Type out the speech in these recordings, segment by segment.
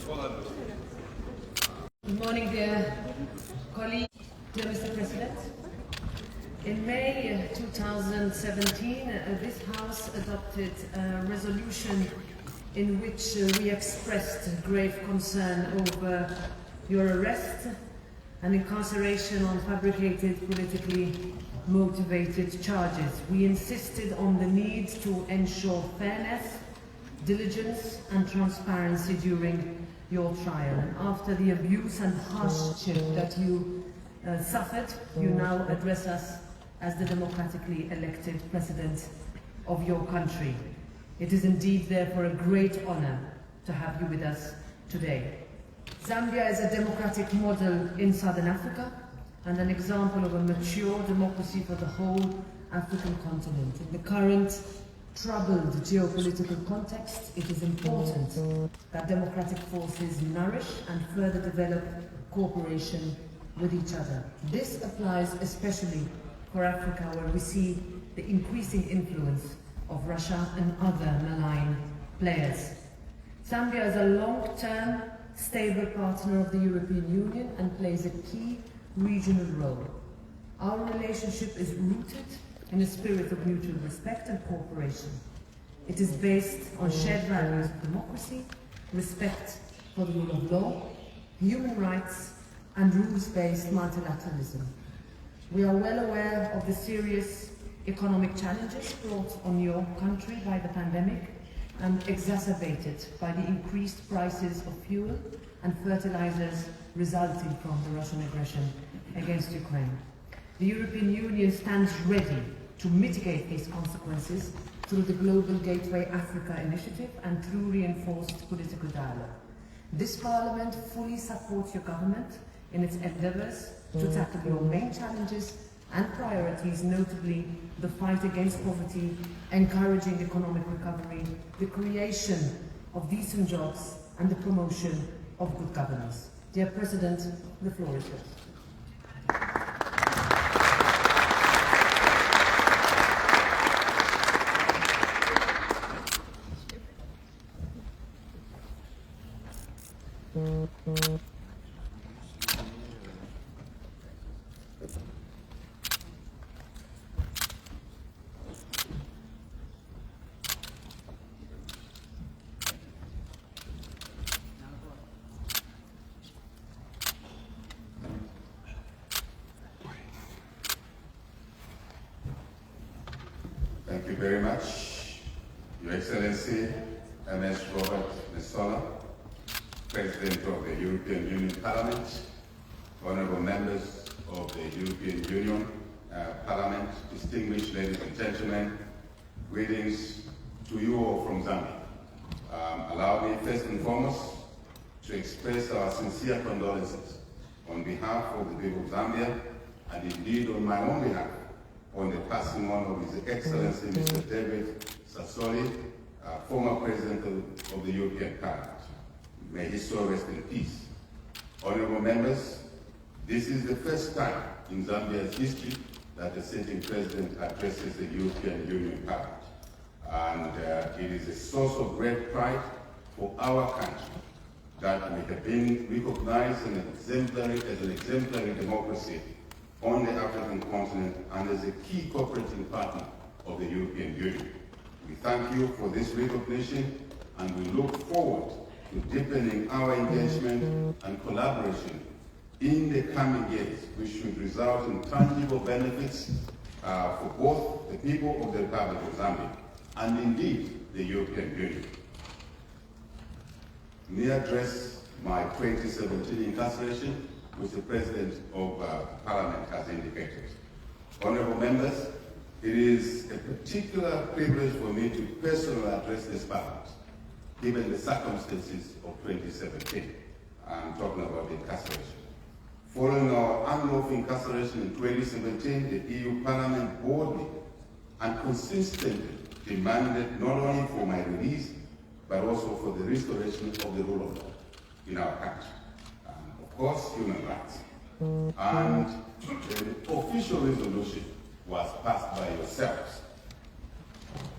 Good morning, dear colleagues, dear Mr. President. In May 2017, this House adopted a resolution in which we expressed grave concern over your arrest and incarceration on fabricated, politically motivated charges. We insisted on the need to ensure fairness, diligence and transparency during your trial. And after the abuse and hardship that you suffered, you now address us as the democratically elected president of your country. It is indeed therefore a great honor to have you with us today. Zambia is a democratic model in Southern Africa and an example of a mature democracy for the whole African continent. In the current troubled geopolitical context, it is important that democratic forces nourish and further develop cooperation with each other. This applies especially for Africa, where we see the increasing influence of Russia and other malign players. Zambia is a long-term, stable partner of the European Union and plays a key regional role. Our relationship is rooted in a spirit of mutual respect and cooperation. It is based on shared values of democracy, respect for the rule of law, human rights, and rules-based multilateralism. We are well aware of the serious economic challenges brought on your country by the pandemic and exacerbated by the increased prices of fuel and fertilizers resulting from the Russian aggression against Ukraine. The European Union stands ready to mitigate these consequences through the Global Gateway Africa initiative and through reinforced political dialogue. This Parliament fully supports your government in its endeavours to tackle your main challenges and priorities, notably the fight against poverty, encouraging economic recovery, the creation of decent jobs, and the promotion of good governance. Dear President, the floor is yours. Thank you very much, Your Excellency, Ms. Robert Nessola, President of the European Union Parliament, honorable members of the European Union Parliament, distinguished ladies and gentlemen, greetings to you all from Zambia. Allow me first and foremost to express our sincere condolences on behalf of the people of Zambia, and indeed on my own behalf, on the passing on of His Excellency Mr. David Sassoli, former President of the European Parliament. May his soul rest in peace. Honorable members, this is the first time in Zambia's history that the sitting President addresses the European Union Parliament. And it is a source of great pride for our country that we have been recognized as an exemplary democracy on the African continent and as a key cooperating partner of the European Union. We thank you for this recognition, and we look forward to deepening our engagement and collaboration in the coming years, which should result in tangible benefits for both the people of the Republic of Zambia and indeed the European Union. May I address my 2017 incarceration, which the President of Parliament has indicated. Honourable members, it is a particular privilege for me to personally address this Parliament, given the circumstances of 2017. I'm talking about the incarceration. Following our unlawful incarceration in 2017, the EU Parliament boldly and consistently demanded not only for my release, but also for the restoration of the rule of law in our country. Of course, human rights. And the official resolution was passed by yourselves.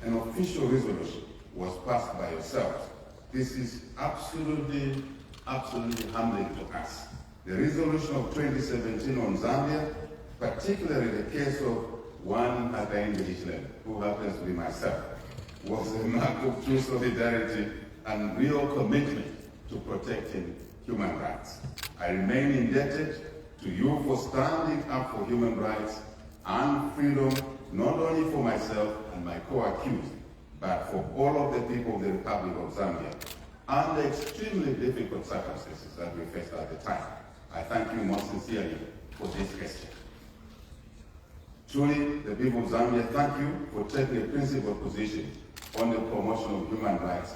An official resolution was passed by yourselves. This is absolutely absolutely humbling to us. The resolution of 2017 on Zambia, particularly the case of one Hakainde Hichilema, who happens to be myself, was a mark of true solidarity and real commitment to protecting human rights. I remain indebted to you for standing up for human rights and freedom, not only for myself and my co-accused, but for all of the people of the Republic of Zambia, under extremely difficult circumstances that we faced at the time. I thank you most sincerely for this question. Truly, the people of Zambia thank you for taking a principled position on the promotion of human rights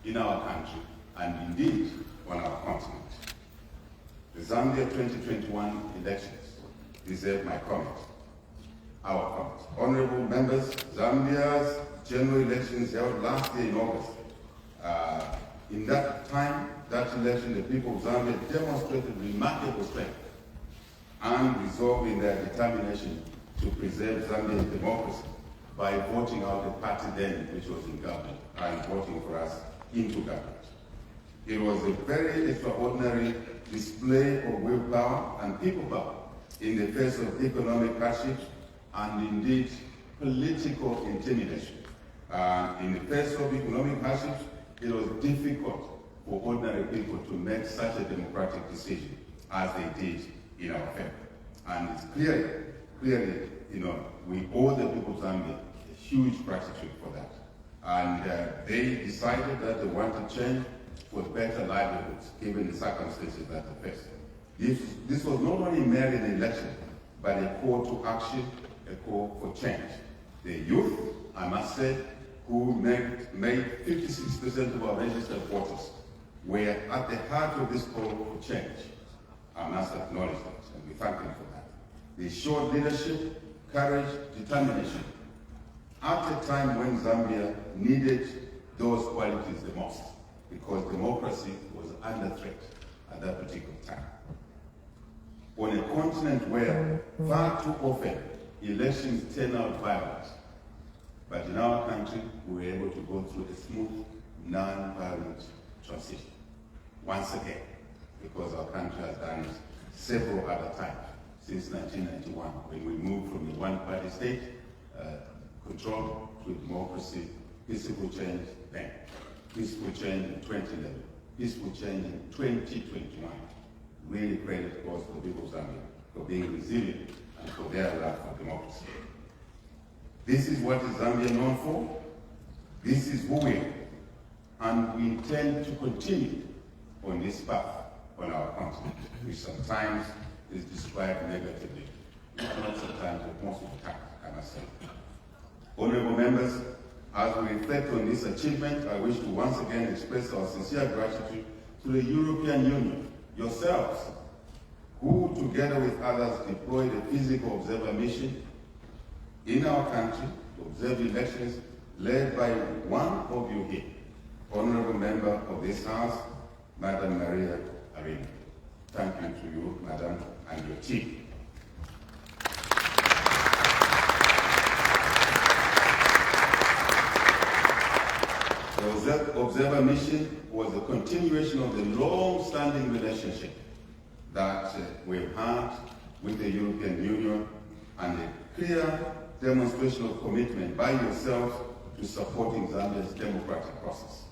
in our country and indeed on our continent. The Zambia 2021 elections deserve my comment, our comment. Honorable members, Zambia's general elections held last year in August. In that time, that election, the people of Zambia demonstrated remarkable strength and resolve in their determination to preserve Zambia's democracy by voting out the party then, which was in government, and voting for us into government. It was a very extraordinary display of willpower and people power in the face of economic hardships and indeed political intimidation. In the face of economic hardships, it was difficult for ordinary people to make such a democratic decision as they did in our favor. And it's clearly, we owe the people of Zambia a huge gratitude for that. And they decided that they wanted change for better livelihoods, given the circumstances that they faced. This was not only merely an election, but a call to action, a call for change. The youth, I must say, who made 56% of our registered voters, were at the heart of this call for change. I must acknowledge that, and we thank them for that. They showed leadership, courage, determination, at a time when Zambia needed those qualities the most, because democracy was under threat at that particular time. On a continent where far too often elections turn out violent, but in our country, we were able to go through a smooth, non-violent transition. Once again, because our country has done it several other times since 1991, when we moved from the one-party state control to democracy, peaceful change then, peaceful change in 2011, peaceful change in 2021. Really credit goes to the people of Zambia for being resilient and for their love for democracy. This is what is Zambia known for. This is who we are. And we intend to continue on this path on our continent, which sometimes is described negatively. Not sometimes, but most of the time, I must say. Honorable members, as we reflect on this achievement, I wish to once again express our sincere gratitude to the European Union, yourselves, who together with others deployed a physical observer mission in our country to observe elections led by one of you here, honorable member of this House, Madam Maria Arena. Thank you to you, Madam, and your team. The observer mission was a continuation of the long-standing relationship that we've had with the European Union and a clear demonstration of commitment by yourselves to supporting Zambia's democratic process.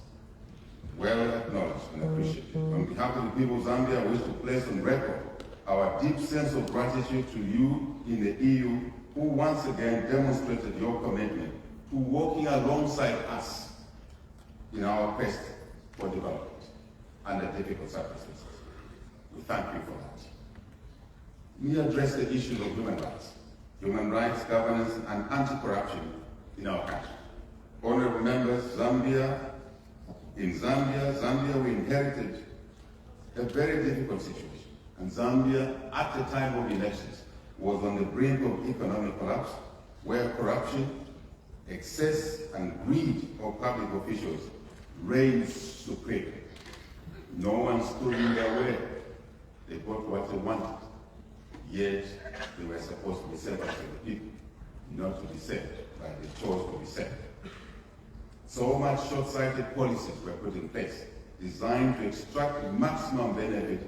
Well acknowledged and appreciated. On behalf of the people of Zambia, I wish to place on record our deep sense of gratitude to you in the EU, who once again demonstrated your commitment to working alongside us in our quest for development under difficult circumstances. We thank you for that. We address the issues of human rights, governance, and anti-corruption in our country. Honorable members, in Zambia, we inherited a very difficult situation. And Zambia, at the time of elections, was on the brink of economic collapse, where corruption, excess, and greed of public officials reigned supreme. No one stood in their way. They got what they wanted. Yet, they were supposed to be servants of the people, not to be served, but they chose to be served. So much short-sighted policies were put in place designed to extract maximum benefit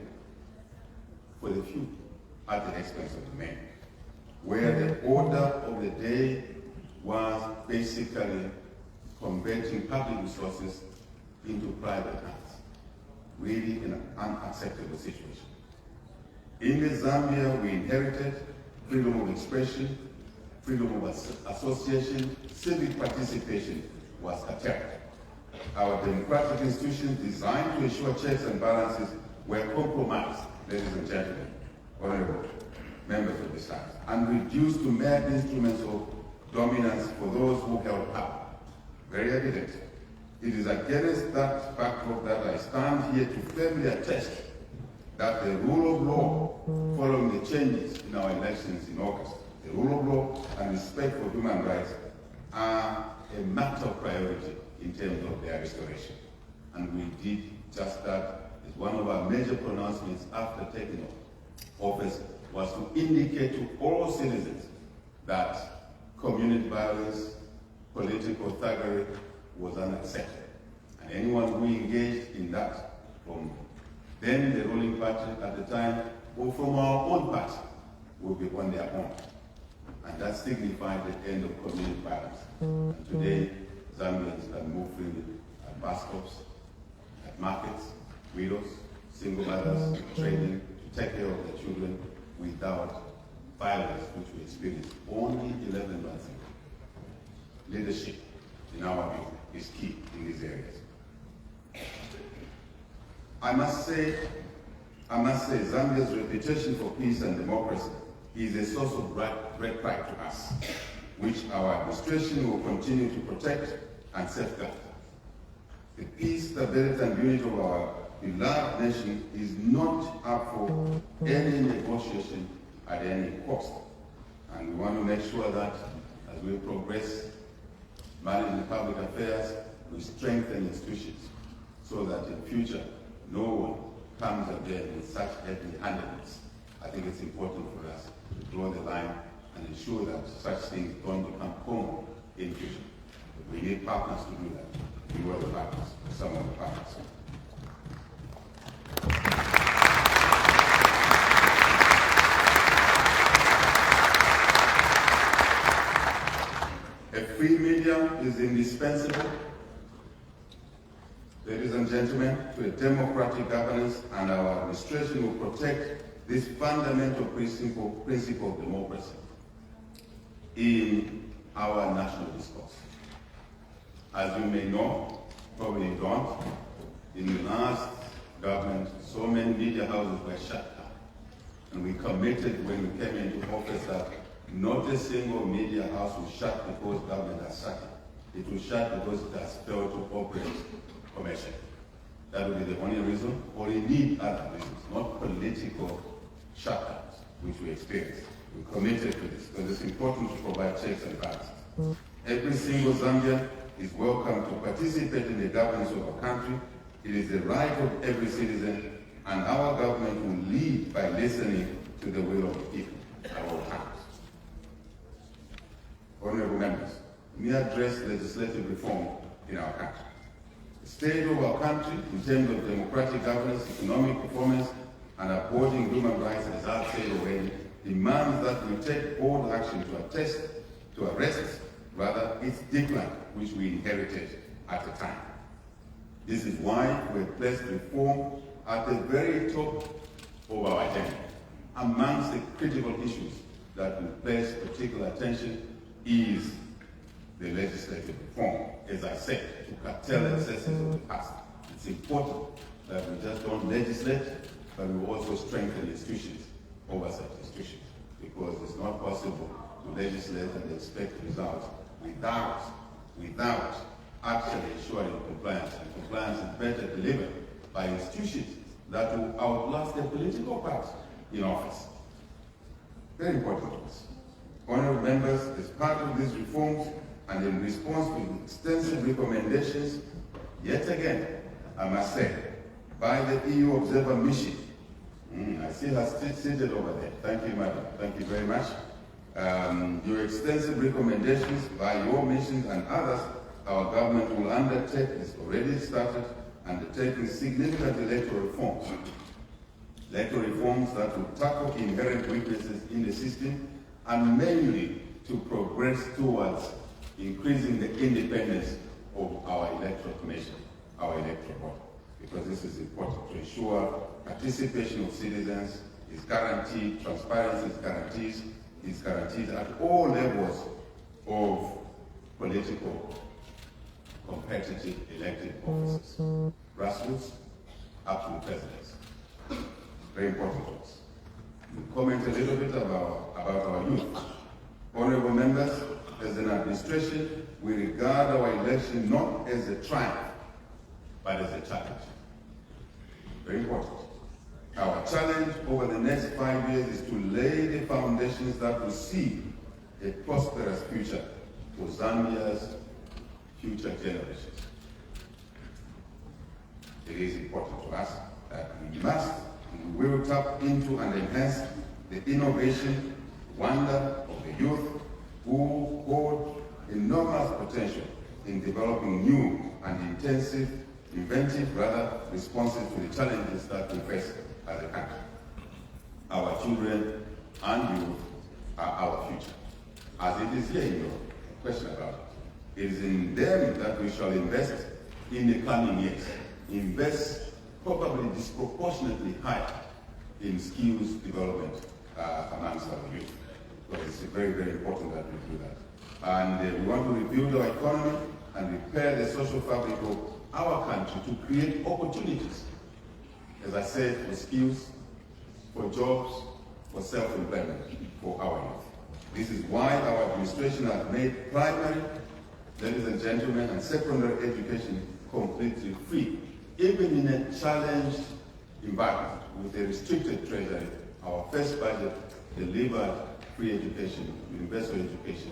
for the few at the expense of the many, where the order of the day was basically converting public resources into private hands, really an unacceptable situation. In the Zambia we inherited, freedom of expression, freedom of association, civic participation was attacked. Our democratic institutions designed to ensure checks and balances were compromised, ladies and gentlemen, honorable members of this House, and reduced to mere instruments of dominance for those who held power. Very evident. It is against that backdrop that I stand here to firmly attest that the rule of law, following the changes in our elections in August, the rule of law and respect for human rights are a matter of priority in terms of their restoration. And we did just that. It's one of our major pronouncements after taking office was to indicate to all citizens that community violence, political thuggery was unacceptable. And anyone who engaged in that, from then the ruling party at the time, or from our own party, will be on their own. And that signified the end of community violence. And today, Zambians can move freely at bus stops, at markets, widows, single mothers, training, to take care of their children without violence, which we experienced only 11 months ago. Leadership, in our view, is key in these areas. I must say, Zambia's reputation for peace and democracy is a source of great pride to us, which our administration will continue to protect and safeguard. The peace, stability, and unity of our beloved nation is not up for any negotiation at any cost. And we want to make sure that as we progress managing public affairs, we strengthen institutions so that in future no one comes again with such heavy-handedness. I think it's important for us to draw the line and ensure that such things don't become common in future. We need partners to do that. We were the partners, some of the partners. A free media is indispensable, ladies and gentlemen, to a democratic governance, and our administration will protect this fundamental principle of democracy in our national discourse. As you may know, probably you don't, in the last government, so many media houses were shut down. And we committed when we came into office that not a single media house was shut because government has shut it. It was shut because it has failed to operate commercially. That would be the only reason, or indeed other reasons, not political shutdowns, which we experienced. We committed to this because it's important to provide checks and balances. Every single Zambian is welcome to participate in the governance of our country. It is the right of every citizen, and our government will lead by listening to the will of the people at all times. Honorable members, we address legislative reform in our country. The state of our country, in terms of democratic governance, economic performance, and upholding human rights, as I've said already, demands that we take bold action to arrest its decline, which we inherited at the time. This is why we placed reform at the very top of our agenda. Amongst the critical issues that we place particular attention is the legislative reform, as I said, to curtail excesses of the past. It's important that we just don't legislate, but we also strengthen institutions, oversight institutions, because it's not possible to legislate and expect results without actually ensuring compliance. And compliance is better delivered by institutions that will outlast the political party in office. Very important to us. Honourable members, as part of these reforms and in response to extensive recommendations, yet again, I must say, by the EU Observer Mission, I see her seated over there. Thank you, madam. Thank you very much. Your extensive recommendations by your missions and others, our government will undertake, it's already started, undertaking significant electoral reforms. Electoral reforms that will tackle inherent weaknesses in the system and mainly to progress towards increasing the independence of our electoral commission, our electoral board, because this is important to ensure participation of citizens is guaranteed, transparency is guaranteed at all levels of political competitive elected offices, grassroots up to the presidency. Very important to us. We comment a little bit about our youth. Honorable members, as an administration, we regard our election not as a triumph, but as a challenge. Very important. Our challenge over the next 5 years is to lay the foundations that will see a prosperous future for Zambia's future generations. It is important to us that we must and we will tap into and enhance the innovation, wonder of the youth who hold enormous potential in developing new and inventive responses to the challenges that we face as a country. Our children and youth are our future. As it is here in your question about it, it is in them that we shall invest in the coming years. Invest probably disproportionately high in skills development amongst our youth. Because it's very, very important that we do that. And we want to rebuild our economy and repair the social fabric of our country to create opportunities, as I said, for skills, for jobs, for self-employment for our youth. This is why our administration has made primary, ladies and gentlemen, and secondary education completely free. Even in a challenged environment with a restricted treasury, our first budget delivered free education, universal education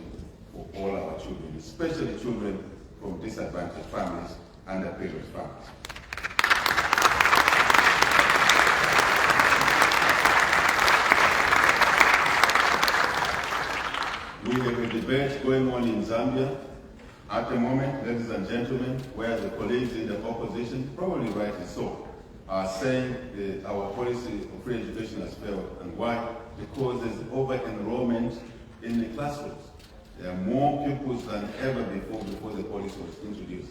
for all our children, especially children from disadvantaged families and underprivileged families. We have a debate going on in Zambia at the moment, ladies and gentlemen, where the colleagues in the opposition, probably rightly so, are saying that our policy of free education has failed. And why? Because there's over-enrollment in the classrooms. There are more pupils than ever before the policy was introduced.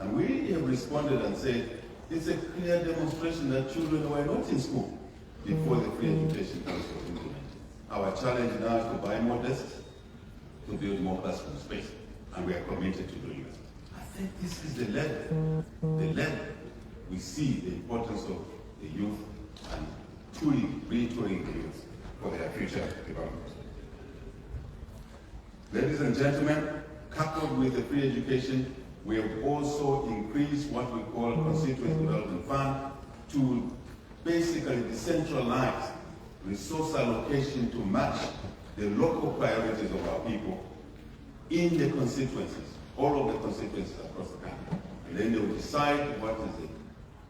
And we have responded and said, it's a clear demonstration that children were not in school before the free education policy was implemented. Our challenge now is to buy more desks, to build more classroom space, and we are committed to doing that. I think this is the level we see the importance of the youth and truly retooling the youth for their future development. Ladies and gentlemen, coupled with the free education, we have also increased what we call Constituent Development Fund to basically decentralize resource allocation to match the local priorities of our people in the constituencies, all of the constituencies across the country. And then they will decide what is the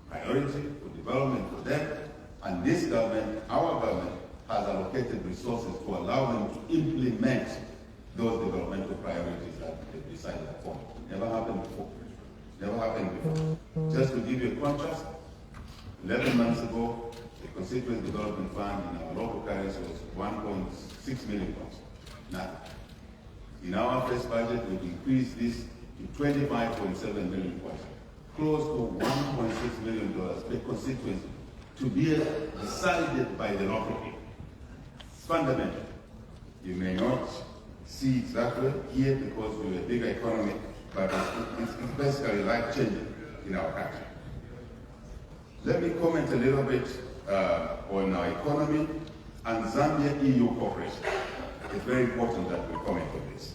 priority for development for them. And this government, our government, has allocated resources to allow them to implement those developmental priorities that they decided upon. Never happened before. Never happened before. Just to give you a contrast, 11 months ago, the Constituent Development Fund in our local currency was 1.6 million pounds. Now, in our first budget, we've increased this to 25.7 million pounds, close to $1.6 million per constituency, to be decided by the local people. It's fundamental. You may not see it that way here because we're a bigger economy, but it's basically life-changing in our country. Let me comment a little bit on our economy and Zambia-EU cooperation. It's very important that we comment on this.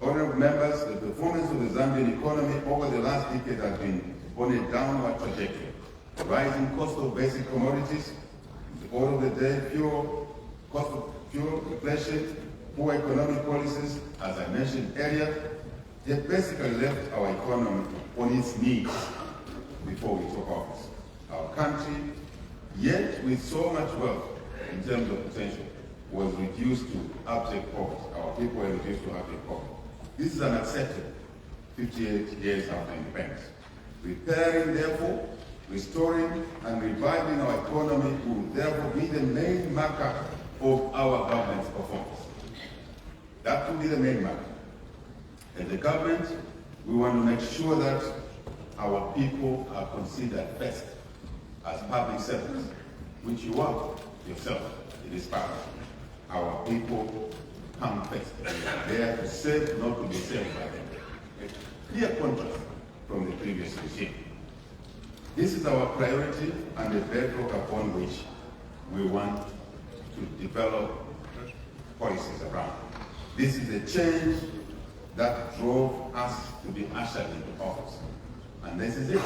Honorable members, the performance of the Zambian economy over the last decade has been on a downward trajectory. The rising cost of basic commodities, the order of the day, cost of fuel, inflation, poor economic policies, as I mentioned earlier, they basically left our economy on its knees before we took office. Our country, yet with so much wealth in terms of potential, was reduced to abject poverty. Our people were reduced to abject poverty. This is unacceptable 58 years after independence. Repairing, therefore, restoring and reviving our economy will therefore be the main marker of our government's performance. That will be the main marker. As the government, we want to make sure that our people are considered first as public servants, which you are yourself in this part. Our people come first. They are to serve, not to be served by them. A clear contrast from the previous regime. This is our priority and the bedrock upon which we want to develop policies around. This is a change that drove us to be ushered into office. And this is it.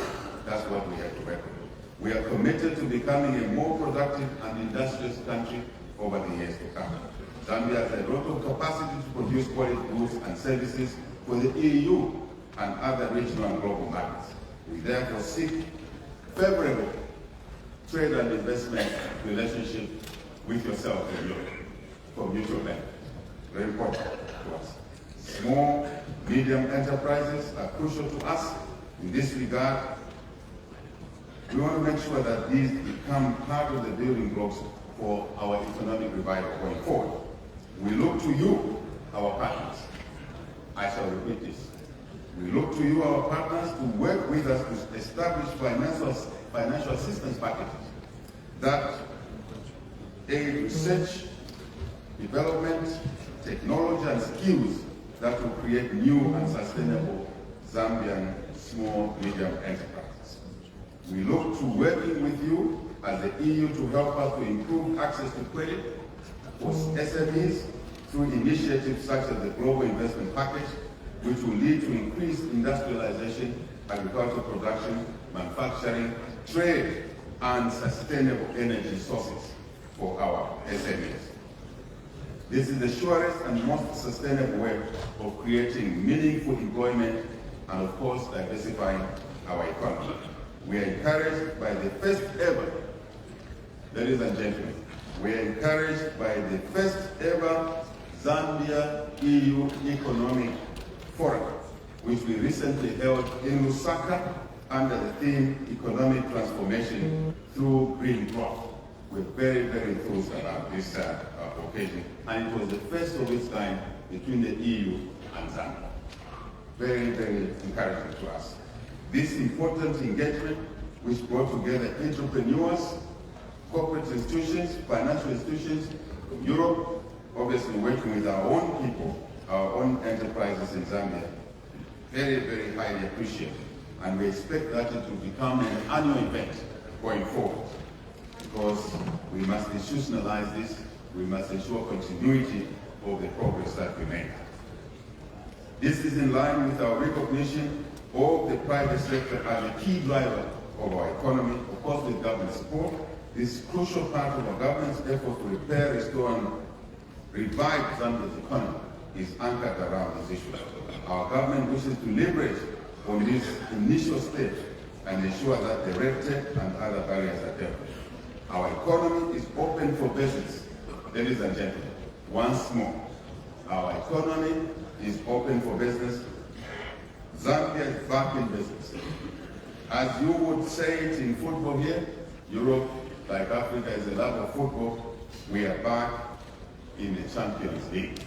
That's what we have to work with. We are committed to becoming a more productive and industrious country over the years to come. Zambia has a lot of capacity to produce quality goods and services for the EU and other regional and global markets. We therefore seek favorable trade and investment relationship with yourself and Europe for mutual benefit. Very important to us. Small, medium enterprises are crucial to us. In this regard, we want to make sure that these become part of the building blocks for our economic revival going forward. We look to you, our partners. I shall repeat this. We look to you, our partners, to work with us to establish financial assistance packages that aid research, development, technology, and skills that will create new and sustainable Zambian small, medium enterprises. We look to working with you as the EU to help us to improve access to credit for SMEs through initiatives such as the Global Investment Package, which will lead to increased industrialization, agricultural production, manufacturing, trade, and sustainable energy sources for our SMEs. This is the surest and most sustainable way of creating meaningful employment and, of course, diversifying our economy. We are encouraged by the first ever, ladies and gentlemen, we are encouraged by the first ever Zambia-EU Economic Forum, which we recently held in Lusaka under the theme Economic Transformation through Green Growth. We're very, very enthused about this occasion, and it was the first of its kind between the EU and Zambia. Very, very encouraging to us. This important engagement, which brought together entrepreneurs, corporate institutions, financial institutions from Europe, obviously working with our own people, our own enterprises in Zambia, very, very highly appreciated. And we expect that it will become an annual event going forward, because we must institutionalize this, we must ensure continuity of the progress that we make. This is in line with our recognition of the private sector as a key driver of our economy, of course with government support. This crucial part of our government's effort to repair, restore, and revive Zambia's economy is anchored around this issue. Our government wishes to leverage on this initial stage and ensure that the red tape and other barriers are dealt with. Our economy is open for business, ladies and gentlemen. Once more, our economy is open for business. Zambia is back in business. As you would say it in football here, Europe, like Africa, is a love of football. We are back in the Champions League.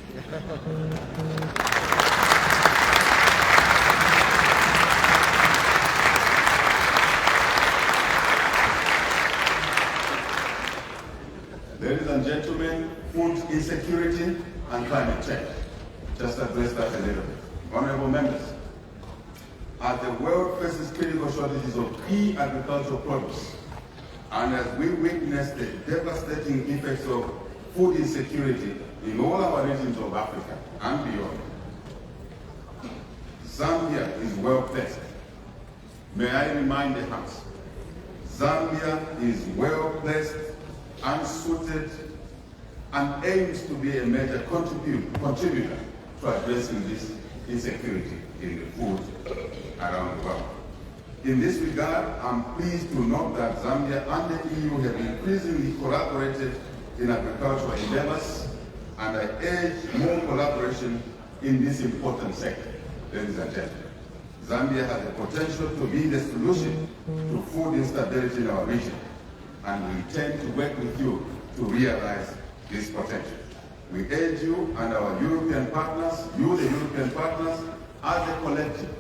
Ladies and gentlemen, food insecurity and climate change. Just address that a little bit. Honorable members, as the world faces critical shortages of key agricultural produce, and as we witness the devastating effects of food insecurity in all our regions of Africa and beyond, Zambia is well placed. May I remind the House, Zambia is well placed and suited and aims to be a major contributor to addressing this insecurity in the food around the world. In this regard, I'm pleased to note that Zambia and the EU have increasingly collaborated in agricultural endeavors, and I urge more collaboration in this important sector, ladies and gentlemen. Zambia has the potential to be the solution to food instability in our region, and we intend to work with you to realize this potential. We urge you and our European partners, the European partners, as a collective,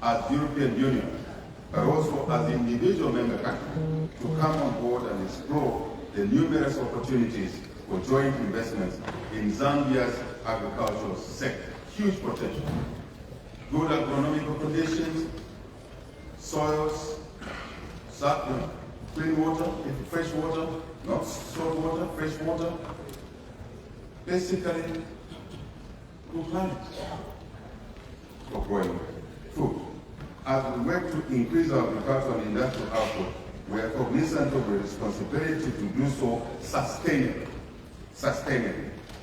as the European Union, but also as individual member countries, to come on board and explore the numerous opportunities for joint investments in Zambia's agricultural sector. Huge potential. Good agronomical conditions, soils, clean water, fresh water, not salt water, fresh water. Basically, good climate for growing food. As we work to increase our agricultural and industrial output, we are cognizant of the responsibility to do so sustainably.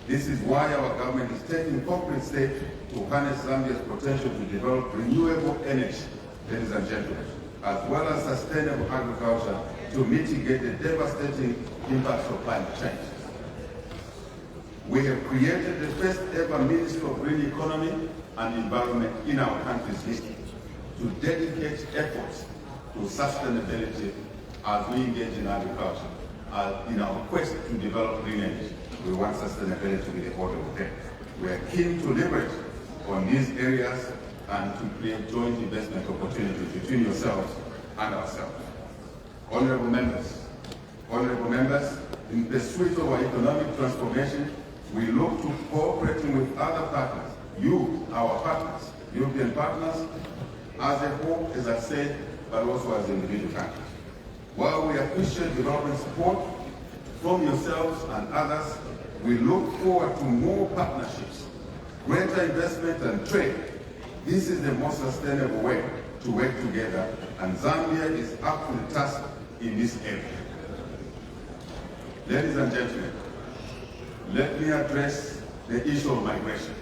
This is why our government is taking concrete steps to harness Zambia's potential to develop renewable energy, ladies and gentlemen, as well as sustainable agriculture to mitigate the devastating impacts of climate change. We have created the first ever Ministry of Green Economy and Environment in our country's history to dedicate efforts to sustainability as we engage in agriculture. In our quest to develop green energy, we want sustainability to be the order of the day. We are keen to leverage on these areas and to create joint investment opportunities between yourselves and ourselves. Honorable members, in pursuit of our economic transformation, we look to cooperating with other partners, you, our partners, European partners, as a whole, as I said, but also as individual countries. While we appreciate development support from yourselves and others, we look forward to more partnerships, greater investment and trade. This is the most sustainable way to work together, and Zambia is up to the task in this area. Ladies and gentlemen, let me address the issue of migration.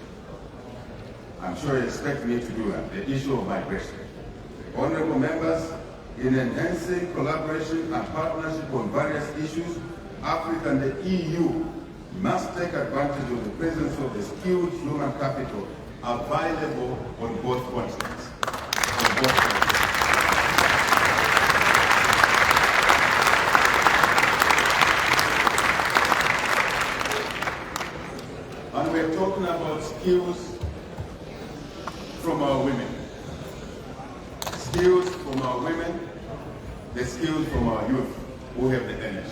I'm sure you expect me to do that, the issue of migration. Honorable members, in enhancing collaboration and partnership on various issues, Africa and the EU must take advantage of the presence of the skilled human capital available on both continents. And we're talking about skills from our women. Skills from our women, the skills from our youth who have the energy.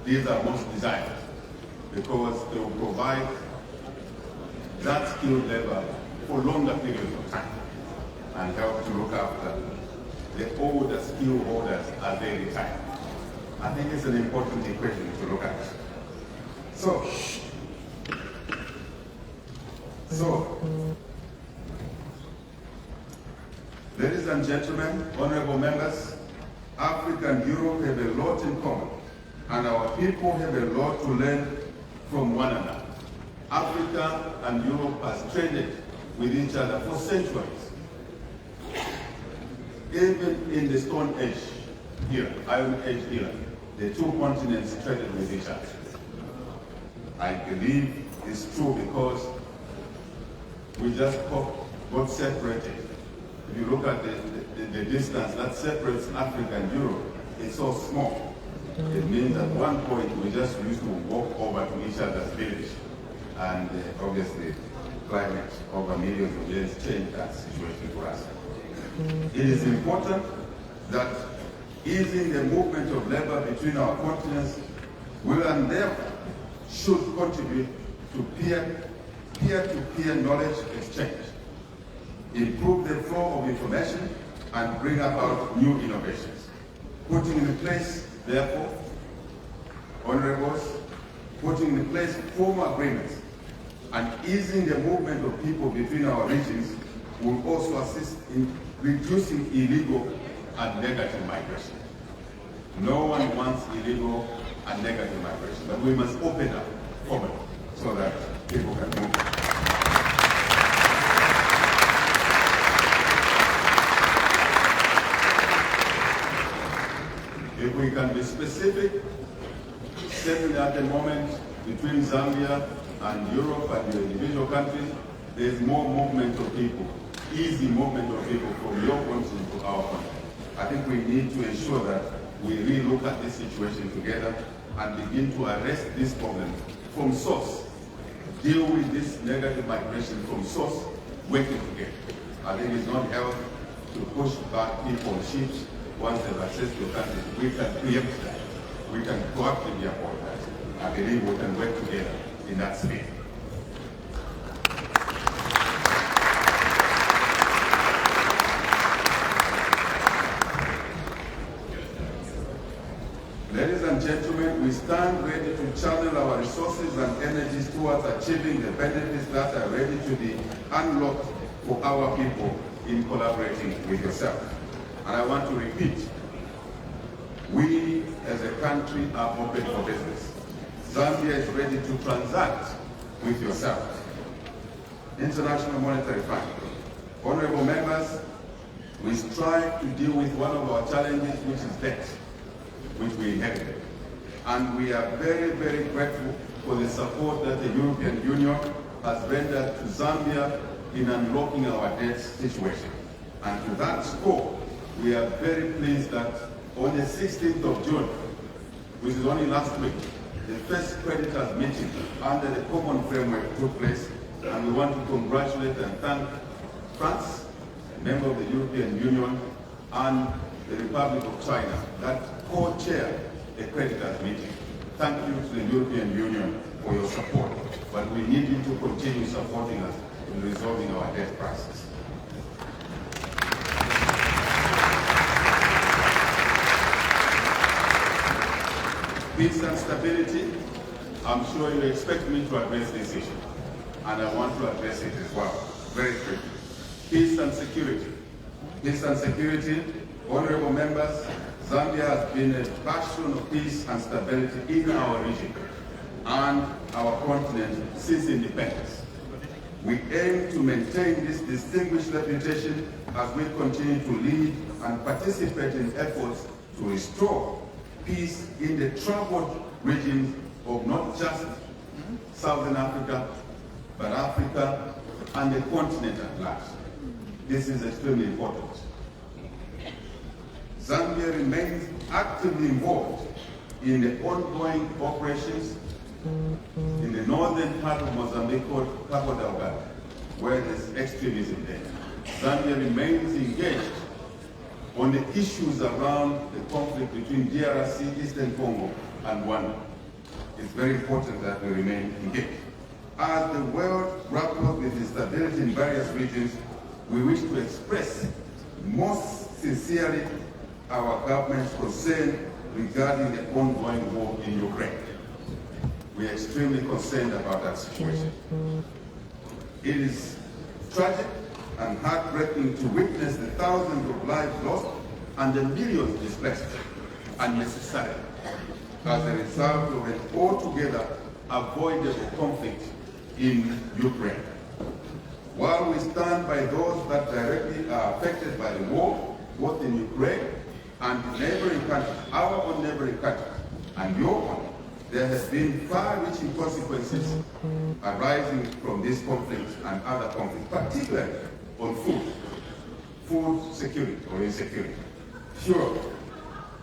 These are most desired because they will provide that skilled labor for longer periods of time and help to look after the older skill holders as they retire. I think it's an important equation to look at. So, ladies and gentlemen, honorable members, Africa and Europe have a lot in common, and our people have a lot to learn from one another. Africa and Europe has traded with each other for centuries. Even in the Stone Age era, Iron Age era, the two continents traded with each other. I believe it's true because we just got separated. If you look at the distance that separates Africa and Europe, it's so small. It means at one point we just used to walk over to each other's village. And obviously, climate over millions of years changed that situation for us. It is important that easing the movement of labor between our continents will and therefore should contribute to peer-to-peer knowledge exchange, improve the flow of information, and bring about new innovations. Putting in place, therefore, honorables, putting in place formal agreements and easing the movement of people between our regions will also assist in reducing illegal and negative migration. No one wants illegal and negative migration, but we must open up for it so that people can move. If we can be specific, certainly at the moment between Zambia and Europe and the individual countries, there is more movement of people easy movement of people from your country to our country. I think we need to ensure that we relook at this situation together and begin to arrest this problem from source. Deal with this negative migration from source, working together. I think it's not healthy to push back people on ships once they've accessed your country. We can preempt that. We can proactively avoid that. I believe we can work together in that space. Ladies and gentlemen, we stand ready to channel our resources and energies towards achieving the benefits that are ready to be unlocked for our people in collaborating with yourself. And I want to repeat, we as a country are open for business. Zambia is ready to transact with yourself. International Monetary Fund. Honorable members, we strive to deal with one of our challenges, which is debt, which we inherited. And we are very, very grateful for the support that the European Union has rendered to Zambia in unlocking our debt situation. And to that score, we are very pleased that on the 16th of June, which is only last week, the first creditors meeting under the common framework took place, and we want to congratulate and thank France, a member of the European Union, and the Republic of China that co-chair the creditors meeting. Thank you to the European Union for your support, but we need you to continue supporting us in resolving our debt crisis. Peace and stability, I'm sure you expect me to address this issue, and I want to address it as well, very quickly. Peace and security. Peace and security, honorable members, Zambia has been a bastion of peace and stability in our region and our continent since independence. We aim to maintain this distinguished reputation as we continue to lead and participate in efforts to restore peace in the troubled regions of not just Southern Africa, but Africa and the continent at large. This is extremely important. Zambia remains actively involved in the ongoing operations in the northern part of Mozambique called Cabo Delgado, where there's extremism there. Zambia remains engaged on the issues around the conflict between DRC, Eastern Congo, and Rwanda. It's very important that we remain engaged. As the world grapples with instability in various regions, we wish to express most sincerely our government's concern regarding the ongoing war in Ukraine. We are extremely concerned about that situation. It is tragic and heartbreaking to witness the thousands of lives lost and the millions displaced unnecessarily as a result of an altogether avoidable conflict in Ukraine. While we stand by those that directly are affected by the war, both in Ukraine and neighboring countries, our own neighboring countries, and your own, there has been far-reaching consequences arising from this conflict and other conflicts, particularly on food security or insecurity, fuel,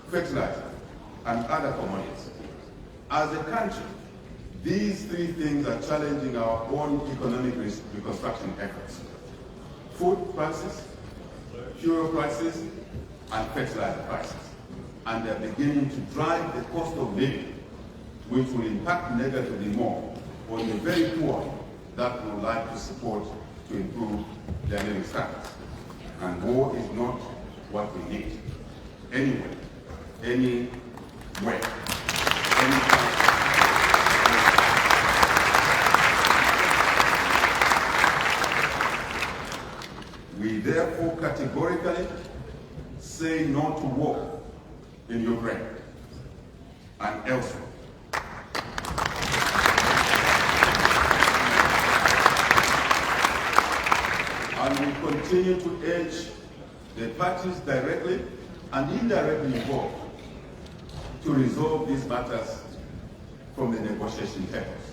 fertilizer, and other commodities. As a country, these three things are challenging our own economic reconstruction efforts. Food prices, fuel prices, and fertilizer prices. And they're beginning to drive the cost of living, which will impact negatively more on the very poor that we would like to support to improve their living standards. And war is not what we need. Anywhere, anywhere, anytime. We therefore categorically say no to war in Ukraine and elsewhere. And we continue to urge the parties directly and indirectly involved to resolve these matters from the negotiation tables.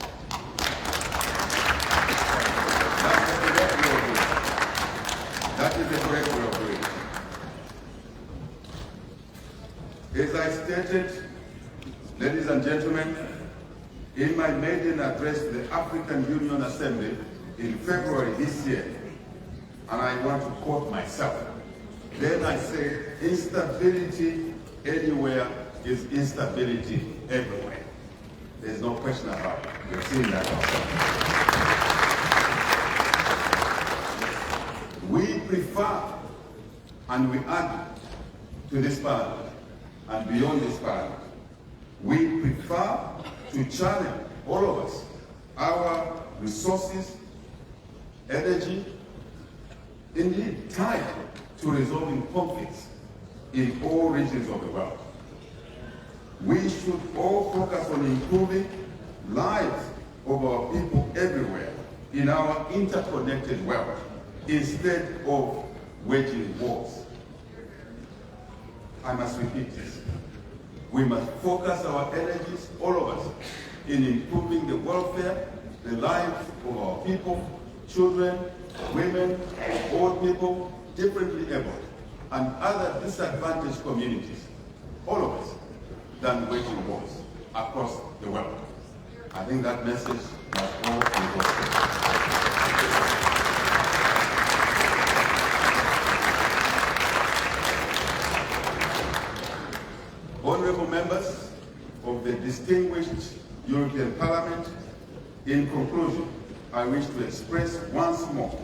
That's what we are doing. As I stated, ladies and gentlemen, in my maiden address to the African Union Assembly in February this year, and I want to quote myself, then I said, instability anywhere is instability everywhere. There's no question about it. We've seen that ourselves. We prefer and we argue to this parliament and beyond this parliament. We prefer to channel, all of us, our resources, energy, indeed time to resolving conflicts in all regions of the world. We should all focus on improving lives of our people everywhere in our interconnected world instead of waging wars. I must repeat this. We must focus our energies, all of us, in improving the welfare, the lives of our people, children, women, old people, differently abled, and other disadvantaged communities, all of us, than waging wars across the world. I think that message must all be heard. Honorable members of the distinguished European Parliament, in conclusion, I wish to express once more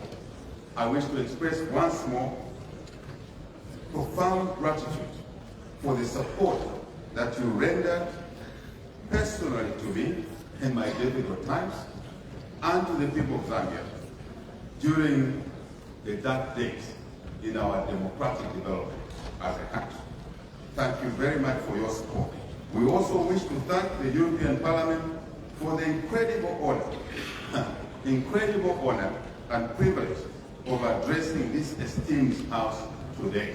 profound gratitude for the support that you rendered personally to me in my difficult times and to the people of Zambia during the dark days in our democratic development as a country. Thank you very much for your support. We also wish to thank the European Parliament for the incredible honor and privilege of addressing this esteemed House today.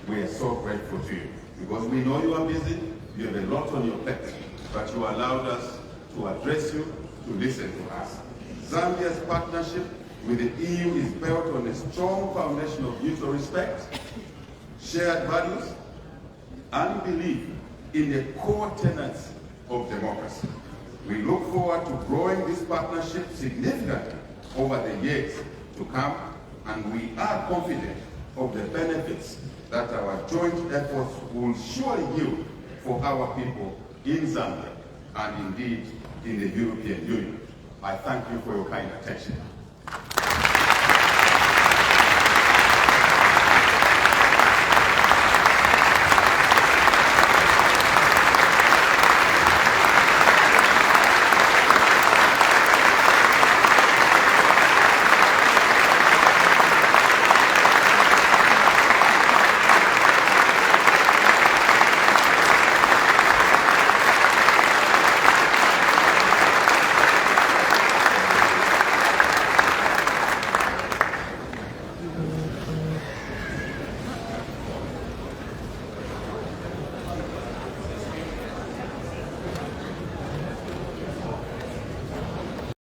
We are so grateful to you because we know you are busy, you have a lot on your plate, but you allowed us to address you, to listen to us. Zambia's partnership with the EU is built on a strong foundation of mutual respect, shared values, and belief in the core tenets of democracy. We look forward to growing this partnership significantly over the years to come, and we are confident of the benefits that our joint efforts will surely yield for our people in Zambia and indeed in the European Union. I thank you for your kind attention.